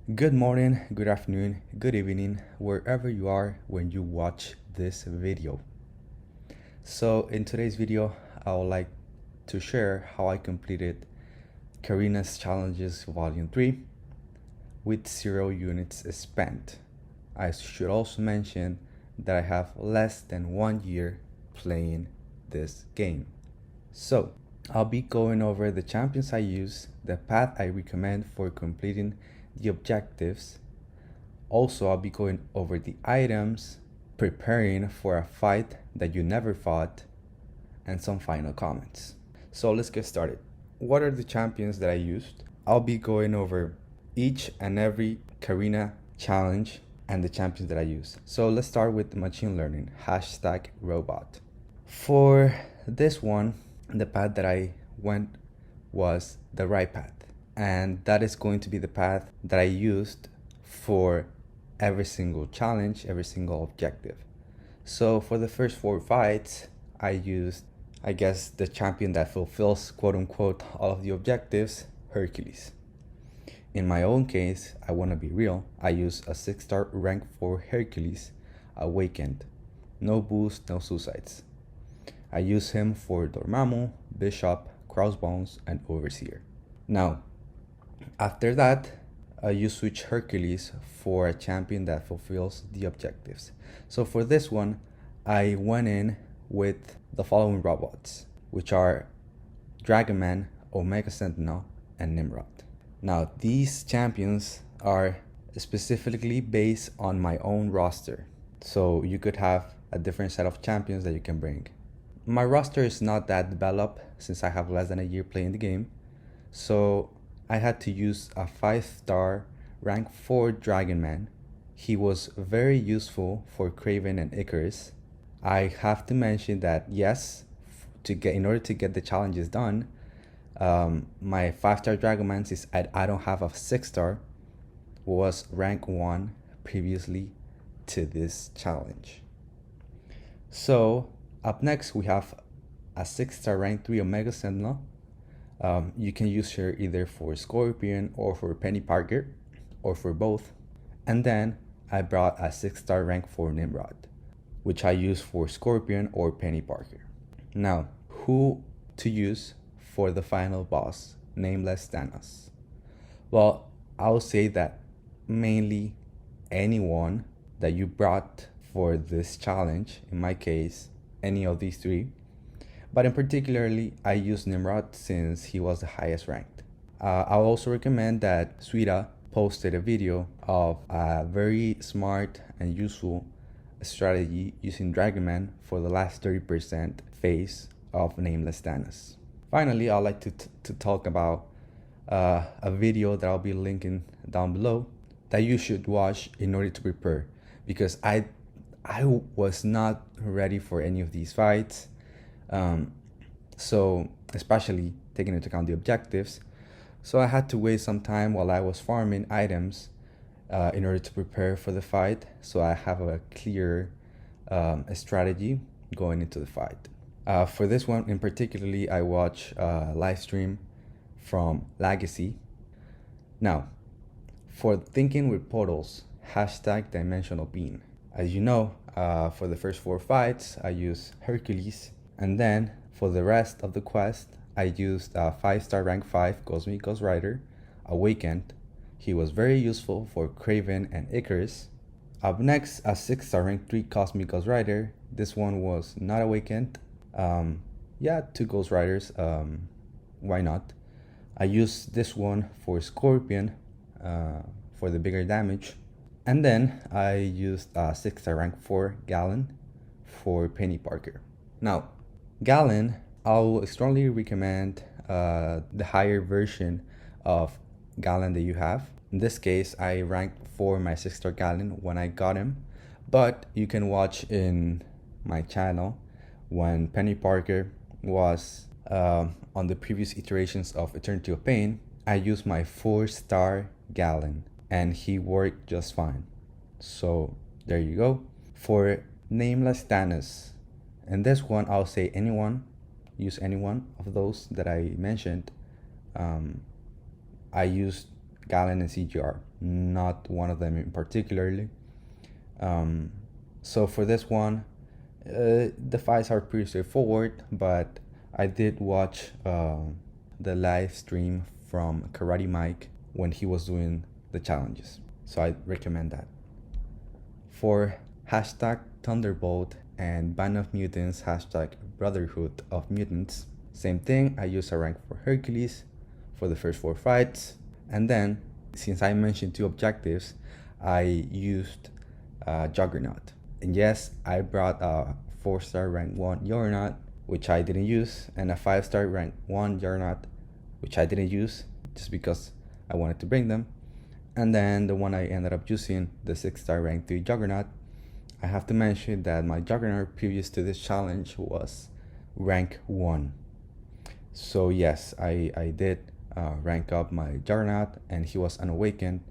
Good morning, good afternoon, good evening, wherever you are when you watch this video. So in today's video, I would like to share how I completed CARINA'S Challenges Volume 3 with 0 units spent. I should also mention that I have less than 1 year playing this game. So I'll be going over the champions I use, the path I recommend for completing the objectives. Also, I'll be going over the items, preparing for a fight that you never fought, and some final comments. So let's get started. What are the champions that I used? I'll be going over each and every CARINA challenge and the champions that I use. So let's start with machine learning, #robot. For this one, the path that I went was the right path. And that is going to be the path that I used for every single challenge, every single objective. So for the first 4 fights, I used, I guess, the champion that fulfills quote unquote all of the objectives, Hercules. In my own case, I want to be real, I use a 6-star rank 4 Hercules, Awakened. No boost, no suicides. I use him for Dormammu, Bishop, Crossbones, and Overseer. Now, after that, you switch Hercules for a champion that fulfills the objectives. So for this one, I went in with the following robots, which are Dragon Man, Omega Sentinel, and Nimrod. Now, these champions are specifically based on my own roster. So you could have a different set of champions that you can bring. My roster is not that developed since I have less than a year playing the game. So I had to use a 5-star rank 4 Dragon Man. He was very useful for Kraven and Icarus. I have to mention that yes, in order to get the challenges done, my 5-star Dragon Man, since I don't have a 6-star, was rank 1 previously to this challenge. So up next we have a 6-star rank 3 Omega Sentinel. You can use her either for Scorpion or for Penny Parker, or for both. And then I brought a 6-star rank 4 Nimrod, which I use for Scorpion or Penny Parker. Now, who to use for the final boss, Nameless Thanos? Well, I'll say that mainly anyone that you brought for this challenge, in my case, any of these 3. But in particularly, I use Nimrod since he was the highest ranked. I'll also recommend that Suida posted a video of a very smart and useful strategy using Dragon Man for the last 30% phase of Nameless Thanos. Finally, I'd like to talk about a video that I'll be linking down below that you should watch in order to prepare, because I was not ready for any of these fights. So especially taking into account the objectives. So I had to wait some time while I was farming items in order to prepare for the fight. So I have a clear strategy going into the fight. For this one in particularly, I watch a live stream from Legacy. Now, for thinking with portals, #dimensional beam. As you know, for the first 4 fights, I use Hercules. And then for the rest of the quest, I used a 5-star rank 5 Cosmic Ghost Rider, Awakened. He was very useful for Kraven and Icarus. Up next, a 6-star rank 3 Cosmic Ghost Rider. This one was not Awakened. 2 Ghost Riders, why not? I used this one for Scorpion for the bigger damage. And then I used a 6-star rank 4 Gallon for Penny Parker. Now, Gallon, I'll strongly recommend the higher version of Gallon that you have. In this case, I ranked for my 6-star Gallon when I got him, but you can watch in my channel when Penny Parker was on the previous iterations of Eternity of Pain. I used my 4-star Gallon and he worked just fine. So there you go. For Nameless Thanos, and this one, I'll say anyone, use any one of those that I mentioned. I used Galen and CGR, not one of them in particularly. So for this one, the fights are pretty straightforward, but I did watch the live stream from Karate Mike when he was doing the challenges, so I recommend that. For hashtag Thunderbolt and Band of Mutants hashtag Brotherhood of Mutants, same thing, I use a rank for Hercules for the first 4 fights, and then since I mentioned 2 objectives, I used Juggernaut. And yes, I brought a 4-star rank 1 Juggernaut, which I didn't use, and a 5-star rank 1 Juggernaut, which I didn't use just because I wanted to bring them. And then the one I ended up using, the 6-star rank 3 Juggernaut. I have to mention that my Juggernaut previous to this challenge was rank 1. So yes, I did rank up my Juggernaut, and he was unawakened.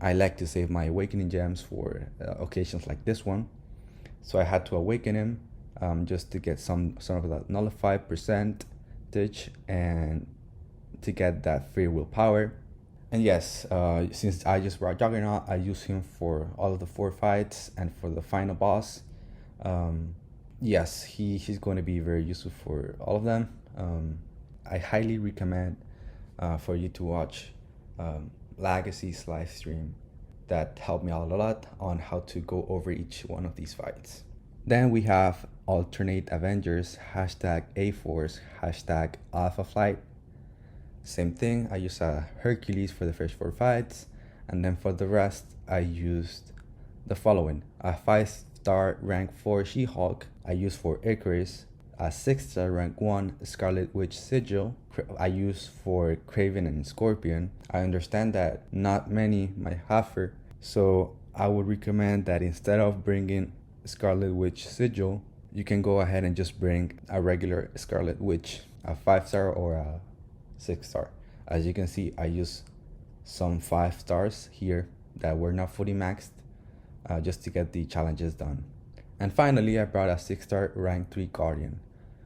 I like to save my awakening gems for occasions like this one, so I had to awaken him just to get some of that nullified percentage and to get that free willpower. And yes, since I just brought Juggernaut, I use him for all of the 4 fights and for the final boss. Yes, he's going to be very useful for all of them. I highly recommend for you to watch Legacy's live stream. That helped me out a lot on how to go over each one of these fights. Then we have alternate Avengers hashtag A-Force hashtag Alpha Flight. Same thing, I use a Hercules for the first 4 fights, and then for the rest I used the following: a 5-star rank 4 She-Hulk I used for Icarus, a 6-star rank 1 Scarlet Witch Sigil I use for Kraven and Scorpion. I understand that not many might have her, so I would recommend that instead of bringing Scarlet Witch Sigil, you can go ahead and just bring a regular Scarlet Witch, a 5-star or a 6-star. As you can see, I use some 5 stars here that were not fully maxed just to get the challenges done. And finally, I brought a 6-star rank 3 Guardian,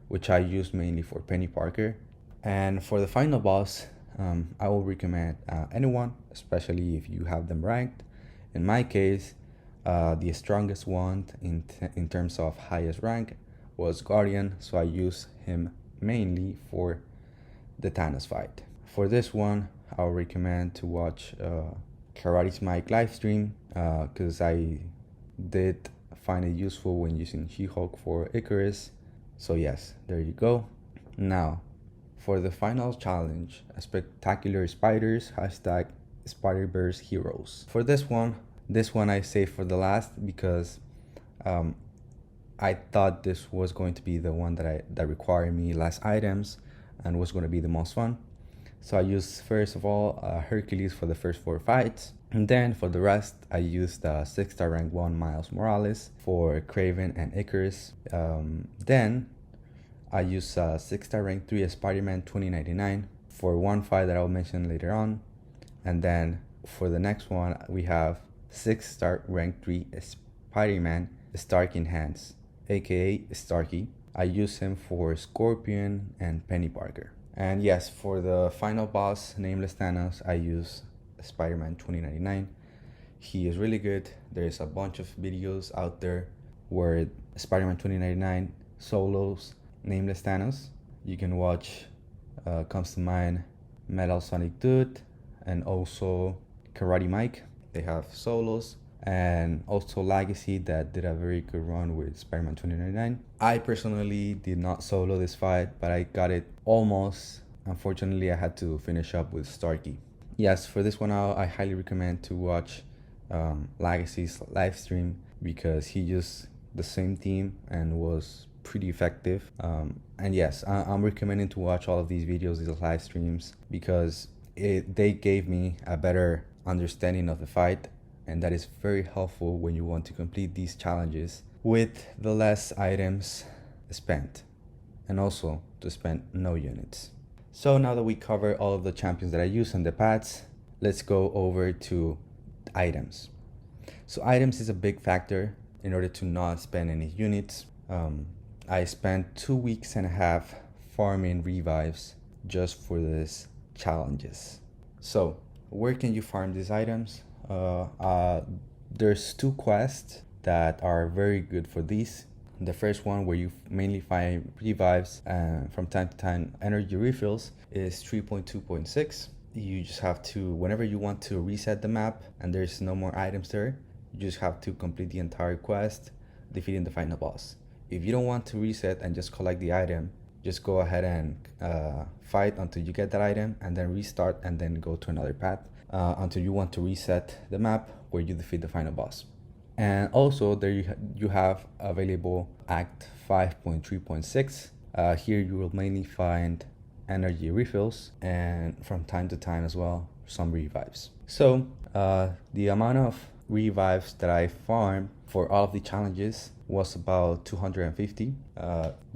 which I use mainly for Penny Parker. And for the final boss, I will recommend anyone, especially if you have them ranked. In my case, the strongest one in terms of highest rank was Guardian, so I use him mainly for the Thanos fight. For this one, I'll recommend to watch Karate's Mike live stream because I did find it useful when using She-Hulk for Icarus. So yes, there you go. Now, for the final challenge, Spectacular Spiders hashtag Spider-Verse Heroes. For this one I saved for the last because I thought this was going to be the one that required me less items and was going to be the most fun. So I used first of all Hercules for the first 4 fights, and then for the rest I used 6-star rank 1 Miles Morales for Kraven and Icarus. Then I used 6-star rank 3 Spider-Man 2099 for one fight that I'll mention later on. And then for the next one we have 6-star rank 3 Spider-Man Stark Enhanced, aka Starky. I use him for Scorpion and Penny Parker. And yes, for the final boss, Nameless Thanos, I use Spider-Man 2099. He is really good. There's a bunch of videos out there where Spider-Man 2099 solos Nameless Thanos. You can watch, comes to mind, Metal Sonic Dude and also Karate Mike. They have solos, and also Legacy that did a very good run with Spider-Man 2099. I personally did not solo this fight, but I got it almost. Unfortunately, I had to finish up with Starkey. Yes, for this one I highly recommend to watch Legacy's live stream because he used the same team and was pretty effective. And yes, I'm recommending to watch all of these videos, these live streams, because they gave me a better understanding of the fight, and that is very helpful when you want to complete these challenges with the less items spent, and also to spend no units. So now that we cover all of the champions that I use and the pads, let's go over to items. So items is a big factor in order to not spend any units. I spent 2.5 weeks farming revives just for this challenges. So where can you farm these items? There's two quests that are very good for these. The first one, where you mainly find revives and from time to time energy refills, is 3.2.6. You just have to, whenever you want to reset the map and there's no more items there, you just have to complete the entire quest, defeating the final boss. If you don't want to reset and just collect the item, just go ahead and fight until you get that item, and then restart and then go to another path until you want to reset the map where you defeat the final boss. And also there you have available Act 5.3.6. Here you will mainly find energy refills and from time to time as well some revives. So the amount of revives that I farmed for all of the challenges was about 250,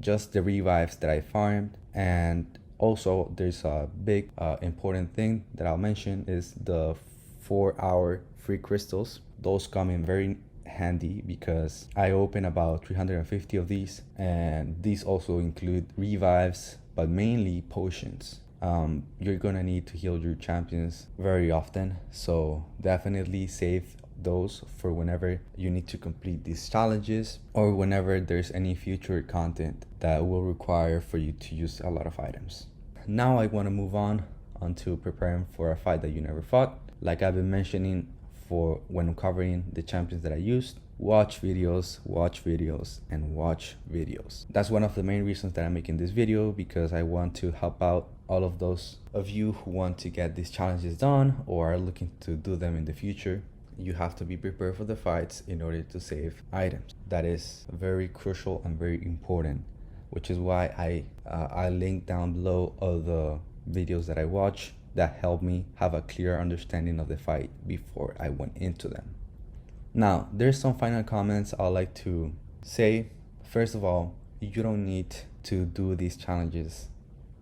just the revives that I farmed. And also there's a big important thing that I'll mention is the 4-hour free crystals. Those come in very handy because I open about 350 of these, and these also include revives, but mainly potions. You're gonna need to heal your champions very often, so definitely save those for whenever you need to complete these challenges or whenever there's any future content that will require for you to use a lot of items. Now I want to move on to preparing for a fight that you never fought. Like I've been mentioning for when covering the champions that I used, watch videos, and watch videos. That's one of the main reasons that I'm making this video, because I want to help out all of those of you who want to get these challenges done or are looking to do them in the future. You have to be prepared for the fights in order to save items. That is very crucial and very important, which is why I link down below all the videos that I watch that help me have a clear understanding of the fight before I went into them. Now, there's some final comments I'd like to say. First of all, you don't need to do these challenges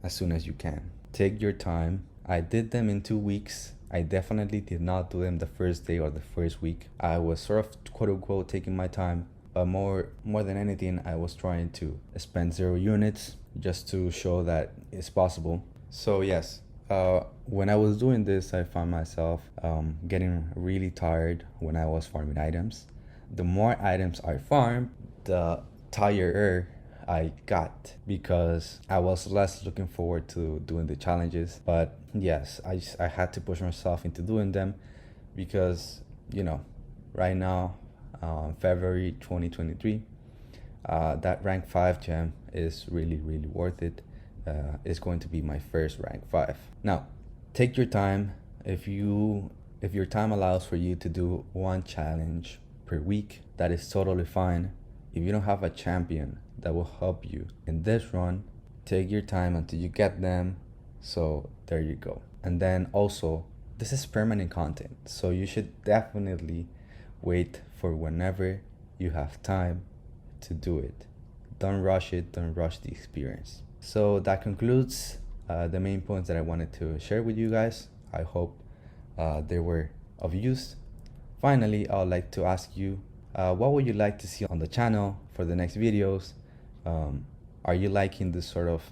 as soon as you can. Take your time. I did them in 2 weeks. I definitely did not do them the first day or the first week. I was sort of quote unquote taking my time, but more than anything, I was trying to spend 0 units just to show that it's possible. So yes, when I was doing this, I found myself getting really tired when I was farming items. The more items I farmed, the tireder I got, because I was less looking forward to doing the challenges. But yes, I had to push myself into doing them because, you know, right now, February 2023, that rank 5 gem is really worth it. It's going to be my first rank 5. Now, take your time. If your time allows for you to do 1 challenge per week, that is totally fine. If you don't have a champion that will help you in this run, take your time until you get them. So there you go. And then also, this is permanent content, so you should definitely wait for whenever you have time to do it. Don't rush it, don't rush the experience. So that concludes the main points that I wanted to share with you guys. I hope they were of use. Finally, I would like to ask you, what would you like to see on the channel for the next videos? Are you liking this sort of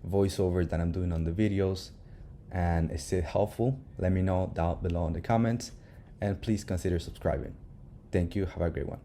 voiceover that I'm doing on the videos? And is it helpful? Let me know down below in the comments, and please consider subscribing. Thank you. Have a great one.